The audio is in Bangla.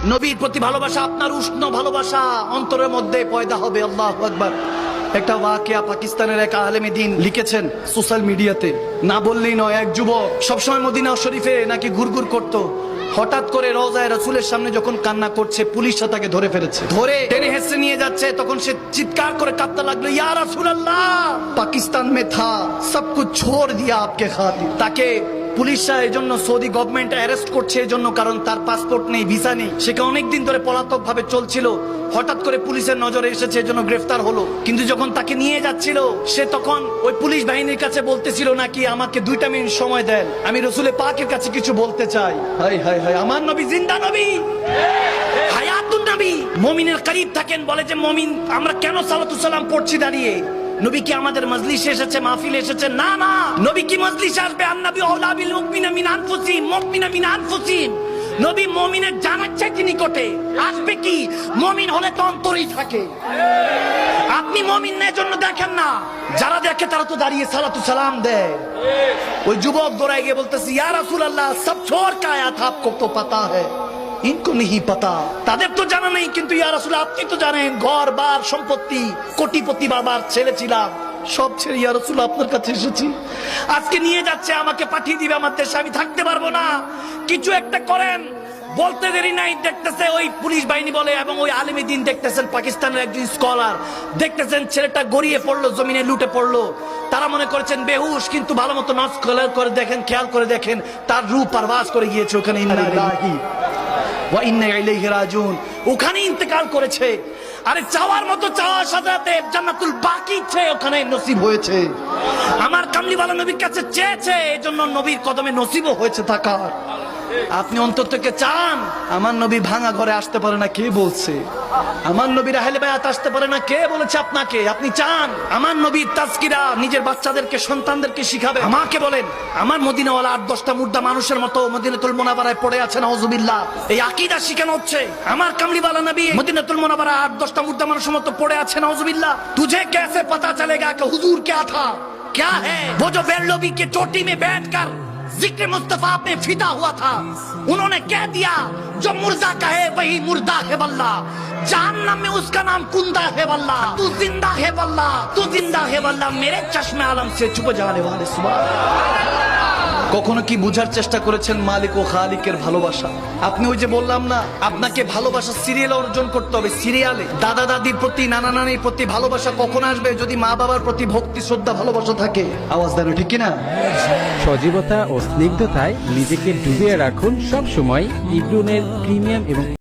নবীর প্রতি ভালোবাসা, আপনার উষ্ণ ভালোবাসা অন্তরের মধ্যে পয়দা হবে। আল্লাহু আকবার। একটা ওয়াকিয়া পাকিস্তানের এক আলেমে দিন লিখেছেন সোশ্যাল মিডিয়াতে, না বললেই নয়। এক যুবক সবসময় মদিনা শরীফে নাকি ঘুরঘুর করত, হঠাৎ করে রওজায়ে রাসূলের সামনে যখন কান্না করছে, পুলিশরা তাকে ধরে ফেলেছে। ধরে টেনে হেসে নিয়ে যাচ্ছে, তখন সে চিৎকার করে কাঁদতে লাগলো, ইয়া রাসূলুল্লাহ, পাকিস্তান মে থা, সব কুছ ছোড় দিয়া আপকে খাতির। তাকে পুলিশরা এই জন্য, সৌদি গভর্নমেন্ট অ্যারেস্ট করছে এই জন্য, কারণ তার পাসপোর্ট নেই, ভিসা নেই। সে অনেকদিন ধরে পলাতক ভাবে চলছিল, হঠাৎ করে পুলিশের নজরে এসেছে, এই জন্য গ্রেফতার হলো। কিন্তু যখন তাকে নিয়ে যাচ্ছিল, সে তখন ওই পুলিশ বাহিনীর কাছে বলতেছিল নাকি, আমাকে 2 মিনিট সময় দেন, আমি রাসূলে পাকের কাছে কিছু বলতে চাই। হায় হায় হায়, আমার নবী জিন্দা নবী, হায়াতুন নবী। মুমিনের করিব থাকেন, বলে যে মুমিন আমরা কেন সালাতু সালাম পড়ছি দাঁড়িয়ে? নবী কি আমাদের মজলিসে এসেছে, মাহফিলে এসেছে? না না, নবী কি মজলিসে আসবে? আন-নবী আওলা বিল মুমিনিনা মিন আনফুসিহিম, মুমিনা মিন আনফুসিহিম। নবী মুমিনের জানার চাইতে নিকটে আসবে। কি মুমিন হলে তো অন্তরেই থাকে। আপনি মুমিনের জন্য দেখেন না, যারা দেখে তারা তো দাঁড়িয়ে সালাতু সালাম দেয়। ওই যুবক দৌড়ায় গিয়ে বলতেছে, ইয়া রাসূলুল্লাহ, সব ছোড় কে আয়া থা, আপকো তো পাতা হ্যায়, ইনকো নেহি পাতা। তাদের তো জানা নেই, কিন্তু ইয়া রাসূল আপনি তো জানেন। ঘর বার সম্পত্তি, কোটিপতি বাবার ছেলে ছিলাম, সব ছেড়ে ইয়া রাসূল আপনার কাছে এসেছি। আজকে নিয়ে যাচ্ছে, আমাকে পাঠিয়ে দিবে আমার দেশে, আমি থাকতে পারবো না, কিছু একটা করেন। বলতে দেরি নাই, দেখতেছে ওই পুলিশ বাহিনী বলে, এবং ওই আলেমে দিন দেখতেছেন, পাকিস্তানের একজন স্কলার দেখতেছেন, ছেলেটা গড়িয়ে পড়লো, জমিনে লুটে পড়লো। তারা মনে করেছেন বেহুশ, কিন্তু ভালো মতো নজ করে দেখেন, খেয়াল করে দেখেন, তার রূপ পারভাস করে গিয়েছে ওখানে। ওখানে ইন্তেকাল করেছে। আরে চাওয়ার মতো চাওয়ার সাথে জান্নাতুল বাকি ওখানে নসিব হয়েছে। আমার কামলিওয়ালা নবীর কাছে চেয়েছে, এজন্য নবীর কদমে নসিবও হয়েছে থাকার। আপনি অন্তর থেকে চান, আমার নবী ভাঙা ঘরে আসতে পারে না, কে বলছে? আমার নবীর আহলে বায়াত আসতে পারে না, কে বলেছে আপনাকে? আপনি চান আমার নবীর তাজকিরা নিজের বাচ্চাদেরকে, সন্তানদেরকে শিখাবে। আমাকে বলেন, আমার মদিনাওয়ালা 8-10টা মুর্দা মানুষের মতো মদিনাতুল মুনাওয়ারায় পড়ে আছে, নাউজুবিল্লাহ, এই আকীদা শিখানো হচ্ছে। আমার কামলিওয়ালা নবী মদিনাতুল মুনাওয়ারা 8-10টা মুর্দা মানুষের মতো পড়ে আছে, নাউজুবিল্লাহ। তুঝে कैसे पता चलेगा कि हुजूर क्या था, क्या है? वो जो बेरलोबी के चोटी में बैठकर जिक्र मुस्तफा पे फिदा हुआ था, उन्होंने कह दिया जो मुर्दा कहे वही मुर्दा है वल्लाह, जहन्नम में उसका नाम कुंदा है वल्लाह, तू जिंदा है वल्लाह, तू जिंदा है वल्लाह, मेरे चश्मे आलम से छुप जाने वाले सुभान। কখনো কি বুঝার চেষ্টা করেছেন মালিক ও খালিকের ভালোবাসা? আপনি ওই যে বললাম না, আপনাকে ভালোবাসা সিরিয়ালে অর্জন করতে হবে। সিরিয়ালে দাদা দাদির প্রতি, নানা নানির প্রতি ভালোবাসা কখন আসবে? যদি মা বাবার প্রতি ভক্তি, শ্রদ্ধা, ভালোবাসা থাকে। আওয়াজ দেন, ঠিক কিনা? সজীবতা ও স্নিগ্ধতায় নিজেকে ডুবিয়ে রাখুন সব সময়। ইব্রুনের প্রিমিয়াম এবং